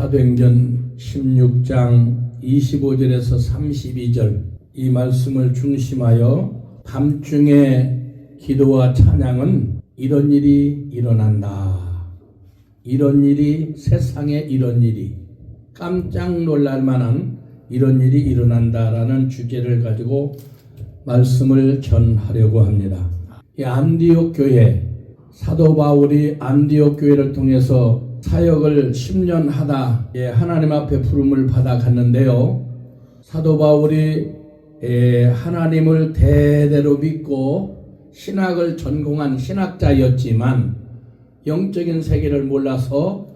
사도행전 16장 25절에서 32절 이 말씀을 중심하여 밤중에 기도와 찬양은 이런 일이 일어난다. 이런 일이 세상에 이런 일이 깜짝 놀랄 만한 이런 일이 일어난다라는 주제를 가지고 말씀을 전하려고 합니다. 이 안디옥 교회, 사도 바울이 안디옥 교회를 통해서 사역을 10년 하다 하나님 앞에 부름을 받아 갔는데요. 사도 바울이 하나님을 대대로 믿고 신학을 전공한 신학자였지만 영적인 세계를 몰라서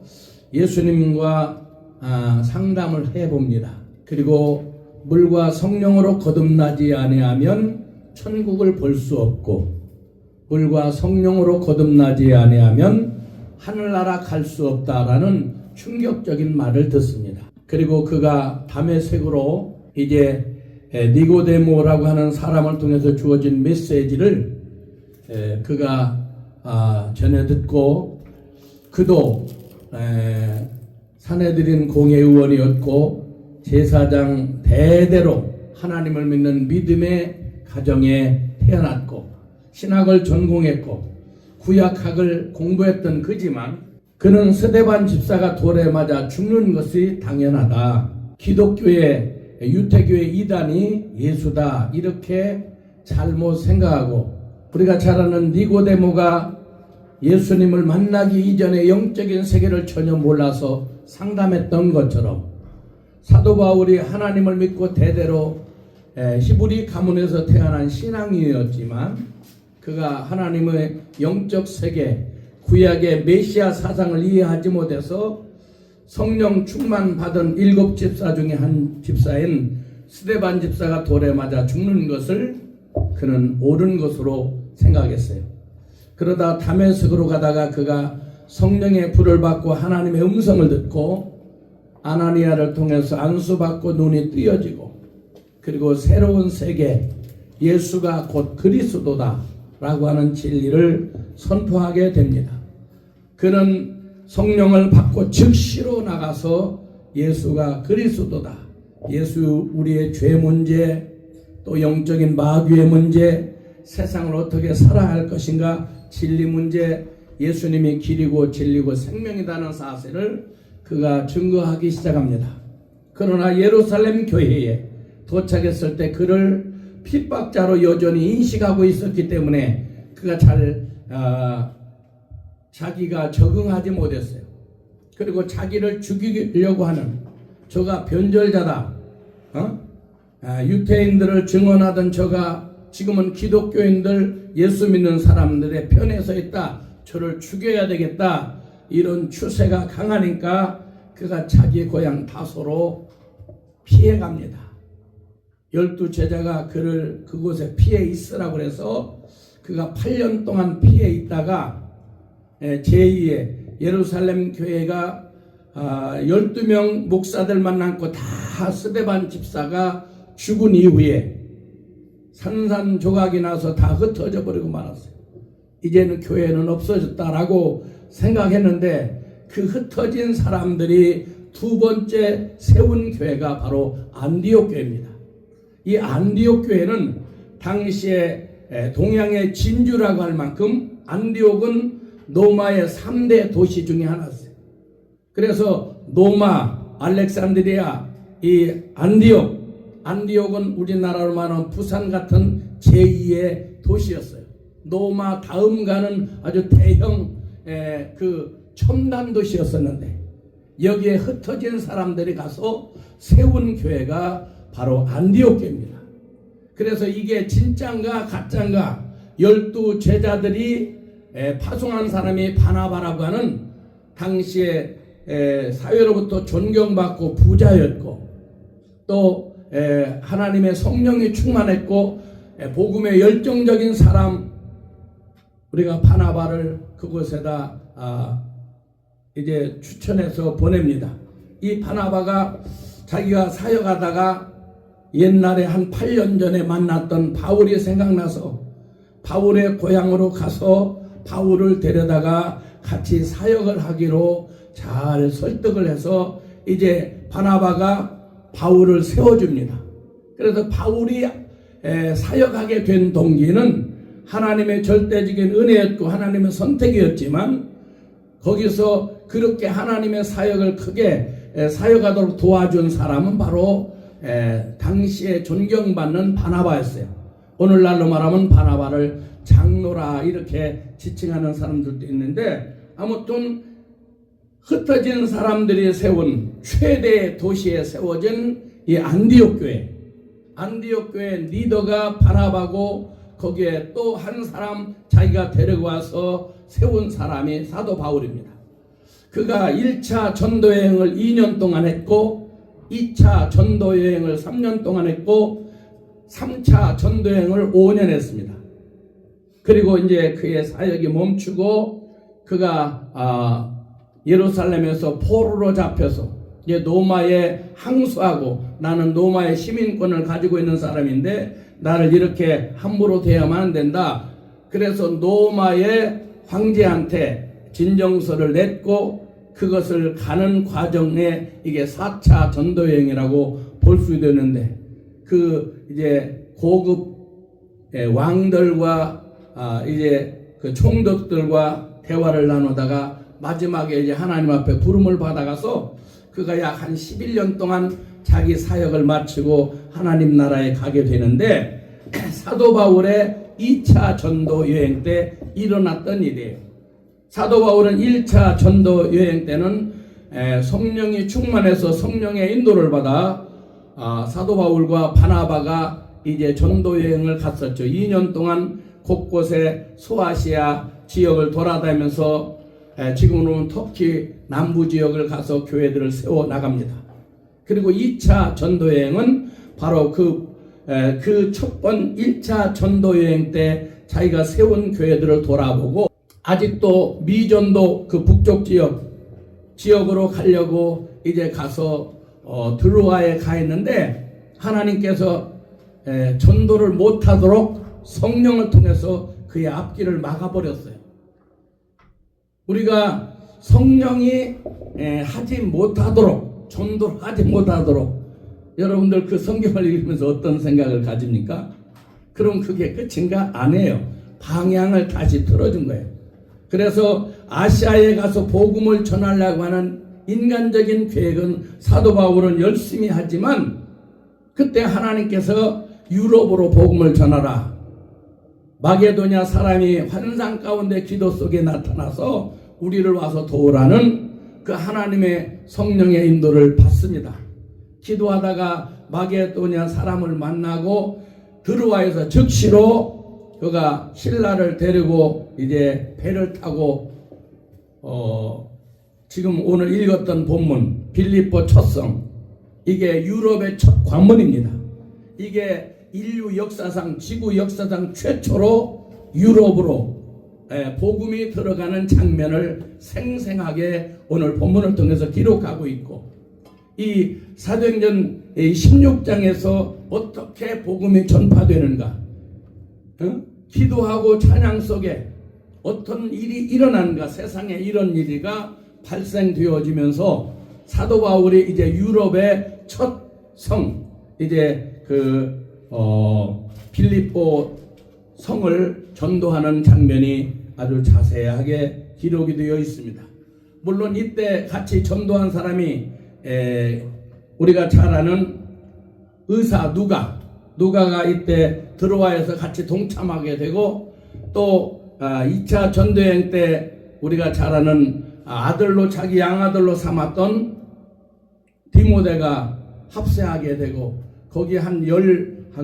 예수님과 상담을 해봅니다. 그리고 물과 성령으로 거듭나지 아니하면 천국을 볼 수 없고 물과 성령으로 거듭나지 아니하면 하늘나라 갈 수 없다라는 충격적인 말을 듣습니다. 그리고 그가 다메섹으로 이제 니고데모라고 하는 사람을 통해서 주어진 메시지를 그가 전해 듣고 그도 사내들인 공회의원이었고 제사장 대대로 하나님을 믿는 믿음의 가정에 태어났고 신학을 전공했고 구약학을 공부했던 그지만 그는 스데반 집사가 돌에 맞아 죽는 것이 당연하다. 기독교의 유태교의 이단이 예수다 이렇게 잘못 생각하고 우리가 잘 아는 니고데모가 예수님을 만나기 이전에 영적인 세계를 전혀 몰라서 상담했던 것처럼 사도 바울이 하나님을 믿고 대대로 히브리 가문에서 태어난 신앙인이었지만 그가 하나님의 영적 세계, 구약의 메시아 사상을 이해하지 못해서 성령 충만 받은 7 집사 중에 한 집사인 스데반 집사가 돌에 맞아 죽는 것을 그는 옳은 것으로 생각했어요. 그러다 다메섹으로 가다가 그가 성령의 불을 받고 하나님의 음성을 듣고 아나니아를 통해서 안수받고 눈이 뜨여지고 그리고 새로운 세계, 예수가 곧 그리스도다 라고 하는 진리를 선포하게 됩니다. 그는 성령을 받고 즉시로 나가서 예수가 그리스도다. 예수 우리의 죄 문제 또 영적인 마귀의 문제 세상을 어떻게 살아야 할 것인가 진리 문제 예수님이 길이고 진리고 생명이라는 사실을 그가 증거하기 시작합니다. 그러나 예루살렘 교회에 도착했을 때 그를 핍박자로 여전히 인식하고 있었기 때문에 그가 자기가 적응하지 못했어요. 그리고 자기를 죽이려고 하는 저가 변절자다. 유태인들을 증언하던 저가 지금은 기독교인들 예수 믿는 사람들의 편에 서 있다. 저를 죽여야 되겠다. 이런 추세가 강하니까 그가 자기 고향 다소로 피해갑니다. 12 제자가 그를 그곳에 피해 있으라고 해서 그가 8년 동안 피해 있다가 제2의 예루살렘 교회가 12명 목사들만 남고 다 스데반 집사가 죽은 이후에 산산조각이 나서 다 흩어져 버리고 말았어요. 이제는 교회는 없어졌다라고 생각했는데 그 흩어진 사람들이 두 번째 세운 교회가 바로 안디옥 교회입니다. 이 안디옥 교회는 당시에 동양의 진주라고 할 만큼 안디옥은 로마의 3대 도시 중에 하나였어요. 그래서 로마, 알렉산드리아, 이 안디옥은 우리나라로 말하면 부산 같은 제2의 도시였어요. 로마 다음 가는 아주 대형 그 첨단 도시였었는데 여기에 흩어진 사람들이 가서 세운 교회가 바로 안디옥 교회입니다. 그래서 이게 진짠가 가짠가 12 제자들이 파송한 사람이 바나바라고 하는 당시에 사회로부터 존경받고 부자였고 또 하나님의 성령이 충만했고 복음에 열정적인 사람 우리가 바나바를 그곳에다 이제 추천해서 보냅니다. 이 바나바가 자기가 사역하다가 옛날에 한 8년 전에 만났던 바울이 생각나서 바울의 고향으로 가서 바울을 데려다가 같이 사역을 하기로 잘 설득을 해서 이제 바나바가 바울을 세워줍니다. 그래서 바울이 사역하게 된 동기는 하나님의 절대적인 은혜였고 하나님의 선택이었지만, 거기서 그렇게 하나님의 사역을 크게 사역하도록 도와준 사람은 바로 당시에 존경받는 바나바였어요. 오늘날로 말하면 바나바를 장로라 이렇게 지칭하는 사람들도 있는데, 아무튼 흩어진 사람들이 세운 최대 도시에 세워진 이 안디옥 교회 리더가 바나바고, 거기에 또 한 사람 자기가 데리고 와서 세운 사람이 사도 바울입니다. 그가 1차 전도여행을 2년 동안 했고, 2차 전도여행을 3년 동안 했고, 3차 전도여행을 5년 했습니다. 그리고 이제 그의 사역이 멈추고, 그가 예루살렘에서 포로로 잡혀서 이제 로마에 항소하고, 나는 로마의 시민권을 가지고 있는 사람인데 나를 이렇게 함부로 대하면 안 된다. 그래서 로마의 황제한테 진정서를 냈고, 그것을 가는 과정에 이게 4차 전도여행이라고 볼 수 되는데, 그 이제 고급 왕들과 이제 그 총독들과 대화를 나누다가 마지막에 이제 하나님 앞에 부름을 받아가서 그가 약 한 11년 동안 자기 사역을 마치고 하나님 나라에 가게 되는데, 사도 바울의 2차 전도 여행 때 일어났던 일이에요. 사도 바울은 1차 전도 여행 때는 성령이 충만해서 성령의 인도를 받아 사도 바울과 바나바가 이제 전도 여행을 갔었죠. 2년 동안 곳곳에 소아시아 지역을 돌아다니면서 지금은 터키 남부 지역을 가서 교회들을 세워 나갑니다. 그리고 2차 전도여행은 바로 그 첫 번 1차 전도여행 때 자기가 세운 교회들을 돌아보고, 아직도 미전도 그 북쪽 지역으로 가려고 이제 가서 드로아에 가 있는데, 하나님께서 전도를 못하도록 성령을 통해서 그의 앞길을 막아버렸어요. 우리가 성령이 하지 못하도록, 전도를 하지 못하도록, 여러분들 그 성경을 읽으면서 어떤 생각을 가집니까? 그럼 그게 끝인가? 아니에요. 방향을 다시 틀어준 거예요. 그래서 아시아에 가서 복음을 전하려고 하는 인간적인 계획은 사도 바울은 열심히 하지만, 그때 하나님께서 유럽으로 복음을 전하라, 마게도냐 사람이 환상 가운데 기도 속에 나타나서 우리를 와서 도우라는 그 하나님의 성령의 인도를 받습니다. 기도하다가 마게도냐 사람을 만나고 드로아에서 즉시로 그가 신라를 데리고 이제 배를 타고 지금 오늘 읽었던 본문 빌립보 첫성, 이게 유럽의 첫 관문입니다. 이게 인류 역사상, 지구 역사상 최초로 유럽으로 복음이 들어가는 장면을 생생하게 오늘 본문을 통해서 기록하고 있고, 이 사도행전 16장에서 어떻게 복음이 전파되는가, 기도하고 찬양 속에 어떤 일이 일어나는가, 세상에 이런 일이가 발생되어지면서 사도 바울이 이제 유럽의 첫 성, 이제 빌립보 성을 전도하는 장면이 아주 자세하게 기록이 되어 있습니다. 물론 이때 같이 전도한 사람이 우리가 잘 아는 의사 누가가 이때 드로아에서 같이 동참하게 되고, 또 2차 전도여행 때 우리가 잘 아는 아들로, 자기 양아들로 삼았던 디모데가 합세하게 되고, 거기 한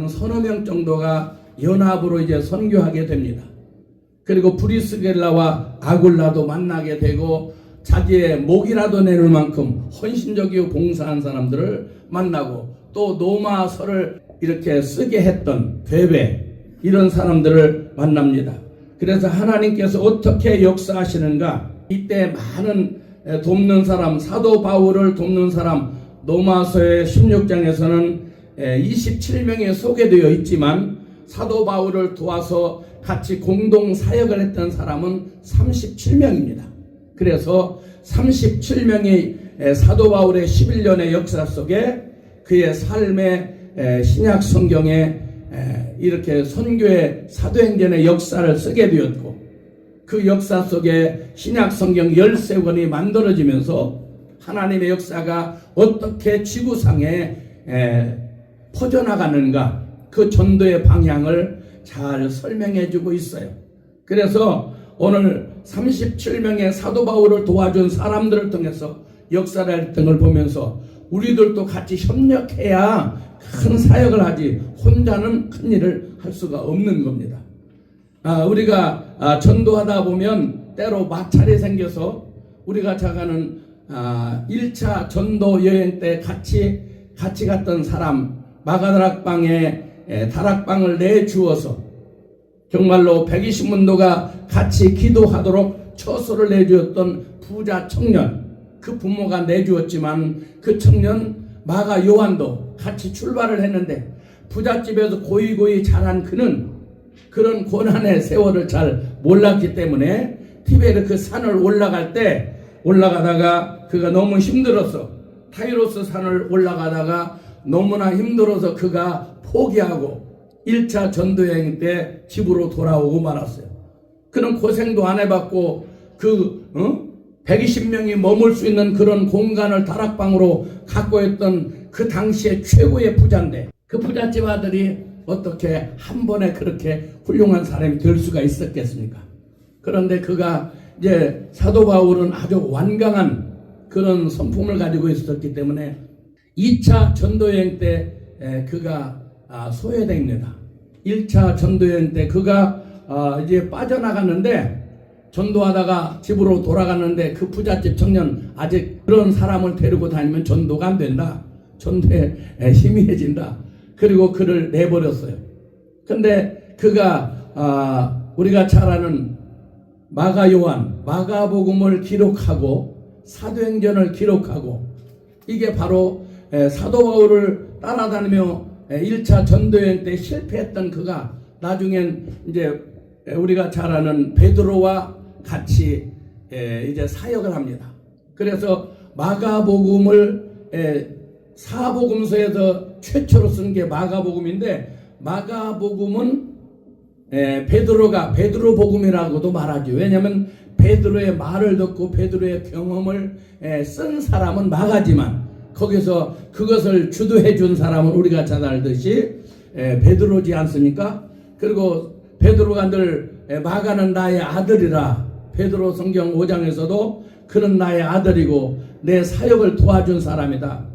서너 명 정도가 연합으로 이제 선교하게 됩니다. 그리고 브리스겔라와 아굴라도 만나게 되고, 자기의 목이라도 내릴 만큼 헌신적이고 봉사한 사람들을 만나고, 또 로마서를 이렇게 쓰게 했던 베베, 이런 사람들을 만납니다. 그래서 하나님께서 어떻게 역사하시는가, 이때 많은 돕는 사람, 사도 바울을 돕는 사람, 로마서의 16장에서는 27명이 소개되어 있지만, 사도 바울을 도와서 같이 공동 사역을 했던 사람은 37명입니다. 그래서 37명이 사도 바울의 11년의 역사 속에 그의 삶의 신약 성경에 이렇게 선교의 사도행전의 역사를 쓰게 되었고, 그 역사 속에 신약 성경 13권이 만들어지면서 하나님의 역사가 어떻게 지구상에 퍼져나가는가, 그 전도의 방향을 잘 설명해 주고 있어요. 그래서 오늘 37명의 사도 바울을 도와준 사람들을 통해서 역사를 등을 보면서 우리들도 같이 협력해야 큰 사역을 하지 혼자는 큰 일을 할 수가 없는 겁니다. 우리가 전도하다 보면 때로 마찰이 생겨서 우리가 자가는 1차 전도 여행 때 같이 갔던 사람 마가다락방에 다락방을 내주어서 정말로 120문도가 같이 기도하도록 처소를 내주었던 부자 청년, 그 부모가 내주었지만 그 청년 마가 요한도 같이 출발을 했는데 부잣집에서 고이고이 자란 그는 그런 고난의 세월을 잘 몰랐기 때문에 티베르 그 산을 올라가다가 그가 너무 힘들어서 타이로스 산을 올라가다가 너무나 힘들어서 그가 포기하고 1차 전도여행 때 집으로 돌아오고 말았어요. 그는 고생도 안 해봤고 120명이 머물 수 있는 그런 공간을 다락방으로 갖고 있던 그 당시에 최고의 부자인데 그 부잣집 아들이 어떻게 한 번에 그렇게 훌륭한 사람이 될 수가 있었겠습니까? 그런데 그가 이제 사도 바울은 아주 완강한 그런 성품을 가지고 있었기 때문에 2차 전도여행 때 그가 소외됩니다. 1차 전도여행 때 그가 이제 빠져나갔는데 전도하다가 집으로 돌아갔는데 그 부잣집 청년 아직 그런 사람을 데리고 다니면 전도가 안 된다. 전도에 희미해진다. 그리고 그를 내버렸어요. 근데 그가 우리가 잘 아는 마가 요한, 마가복음을 기록하고 사도행전을 기록하고 이게 바로 사도 바울을 따라다니며 1차 전도여행 때 실패했던 그가 나중엔 이제 우리가 잘 아는 베드로와 같이 이제 사역을 합니다. 그래서 마가복음을 사복음서에서 최초로 쓴 게 마가복음인데 마가복음은 베드로가 베드로복음이라고도 말하죠. 왜냐하면 베드로의 말을 듣고 베드로의 경험을 쓴 사람은 마가지만 거기서 그것을 주도해 준 사람은 우리가 잘 알듯이 베드로지 않습니까? 그리고 베드로가 늘 마가는 나의 아들이라 베드로 성경 5장에서도 그는 나의 아들이고 내 사역을 도와준 사람이다.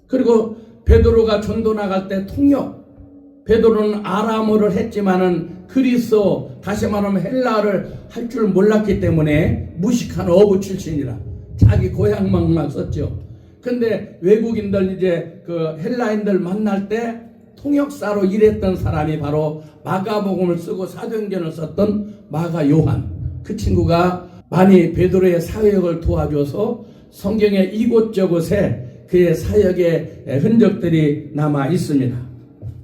그리고 베드로가 전도 나갈 때 통역, 베드로는 아람어를 했지만은 그리스어, 다시 말하면 헬라어를 할 줄 몰랐기 때문에 무식한 어부 출신이라 자기 고향말만 썼죠. 근데 외국인들 이제 그 헬라인들 만날 때 통역사로 일했던 사람이 바로 마가복음을 쓰고 사도행전을 썼던 마가 요한. 그 친구가 많이 베드로의 사역을 도와줘서 성경의 이곳저곳에 그의 사역의 흔적들이 남아 있습니다.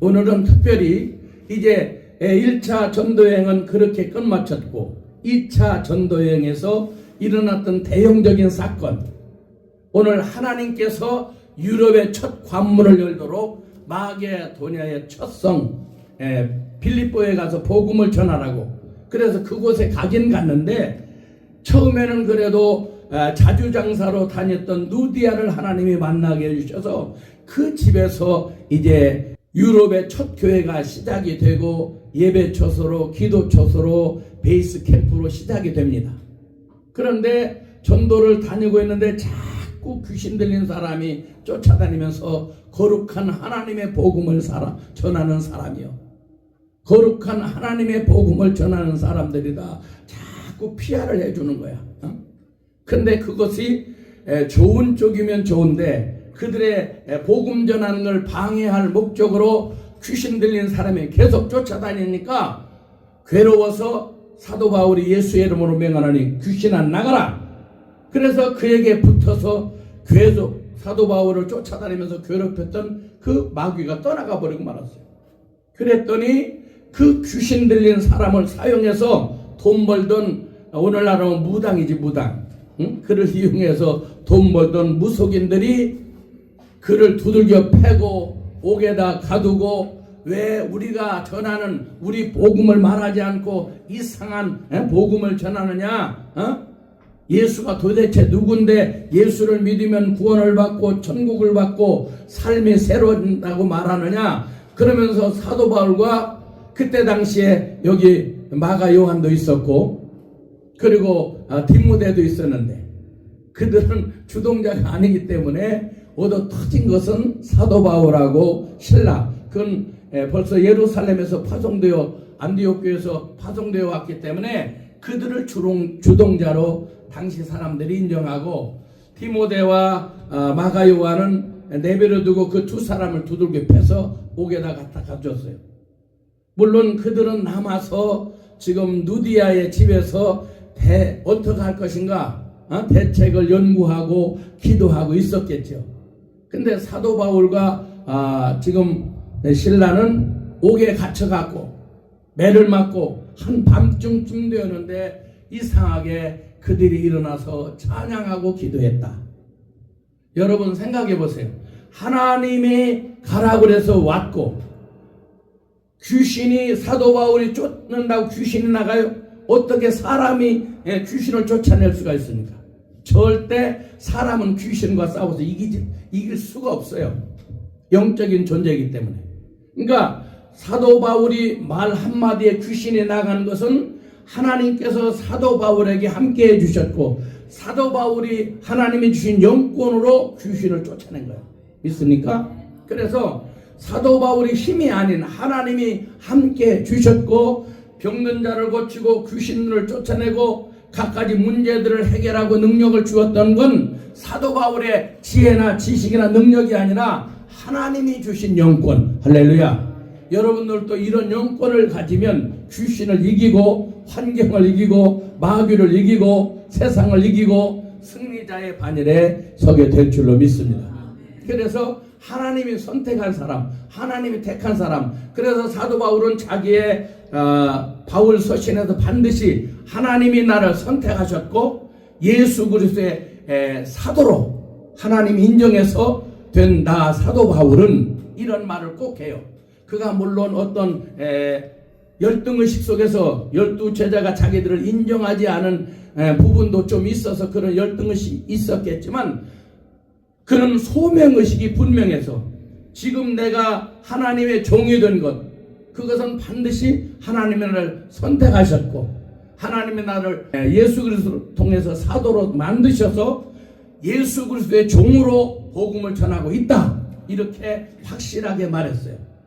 오늘은 특별히 이제 1차 전도여행은 그렇게 끝마쳤고 2차 전도여행에서 일어났던 대형적인 사건, 오늘 하나님께서 유럽의 첫 관문을 열도록 마게도냐의 첫 성 빌립보에 가서 복음을 전하라고, 그래서 그곳에 가긴 갔는데 처음에는 그래도 자주장사로 다녔던 누디아를 하나님이 만나게 해주셔서 그 집에서 이제 유럽의 첫 교회가 시작이 되고 예배처소로 기도처소로 베이스 캠프로 시작이 됩니다. 그런데 전도를 다니고 있는데 자꾸 귀신 들린 사람이 쫓아다니면서 거룩한 하나님의 복음을 전하는 사람이요. 거룩한 하나님의 복음을 전하는 사람들이다. 자꾸 피하를 해주는 거야. 근데 그것이 좋은 쪽이면 좋은데 그들의 복음 전하는 걸 방해할 목적으로 귀신 들린 사람이 계속 쫓아다니니까 괴로워서 사도 바울이 예수의 이름으로 명하노니 귀신아 나가라. 그래서 그에게 붙어서 계속 사도 바울을 쫓아다니면서 괴롭혔던 그 마귀가 떠나가 버리고 말았어요. 그랬더니 그 귀신 들린 사람을 사용해서 돈 벌던, 오늘날은 무당이지 무당. 응? 그를 이용해서 돈 벌던 무속인들이 그를 두들겨 패고 옥에다 가두고 왜 우리가 전하는 우리 복음을 말하지 않고 이상한 복음을 전하느냐? 예수가 도대체 누군데 예수를 믿으면 구원을 받고 천국을 받고 삶이 새로워진다고 말하느냐? 그러면서 사도 바울과 그때 당시에 여기 마가 요한도 있었고 그리고 디모데도 있었는데 그들은 주동자가 아니기 때문에 얻어 터진 것은 사도 바울하고 신라. 그건 벌써 예루살렘에서 파송되어 안디옥 교회에서 파송되어 왔기 때문에 그들을 주동자로 당시 사람들이 인정하고 디모데와 마가 요한은 내버려 두고 그 두 사람을 두들겨 패서 옥에다 갖다 가졌어요. 물론 그들은 남아서 지금 누디아의 집에서 어떻게 할 것인가 대책을 연구하고 기도하고 있었겠죠. 근데 사도 바울과 지금 신라는 옥에 갇혀갖고 매를 맞고 한밤중쯤 되었는데 이상하게 그들이 일어나서 찬양하고 기도했다. 여러분 생각해 보세요. 하나님이 가라고 그래서 왔고 귀신이 사도 바울이 쫓는다고 귀신이 나가요? 어떻게 사람이 귀신을 쫓아낼 수가 있습니까? 절대 사람은 귀신과 싸워서 이길 수가 없어요. 영적인 존재이기 때문에. 그러니까 사도 바울이 말 한마디에 귀신이 나가는 것은 하나님께서 사도 바울에게 함께 해주셨고 사도 바울이 하나님이 주신 영권으로 귀신을 쫓아낸 거예요. 믿습니까? 그래서 사도 바울이 힘이 아닌 하나님이 함께 주셨고 병든 자를 고치고 귀신을 쫓아내고 갖가지 문제들을 해결하고 능력을 주었던 건 사도 바울의 지혜나 지식이나 능력이 아니라 하나님이 주신 영권. 할렐루야. 여러분들도 이런 영권을 가지면 귀신을 이기고 환경을 이기고 마귀를 이기고 세상을 이기고 승리자의 반열에 서게 될 줄로 믿습니다. 그래서 하나님이 선택한 사람, 하나님이 택한 사람. 그래서 사도 바울은 자기의 바울 서신에서 반드시 하나님이 나를 선택하셨고 예수 그리스도의 사도로 하나님이 인정해서 된 나 사도 바울은 이런 말을 꼭 해요. 그가 물론 어떤 열등의식 속에서 12제자가 자기들을 인정하지 않은 부분도 좀 있어서 그런 열등의식이 있었겠지만 그는 소명의식이 분명해서 지금 내가 하나님의 종이 된 것 그것은 반드시 하나님이 나를 선택하셨고 하나님이 나를 예수 그리스도를 통해서 사도로 만드셔서 예수 그리스도의 종으로 복음을 전하고 있다. 이렇게 확실하게 말했어요.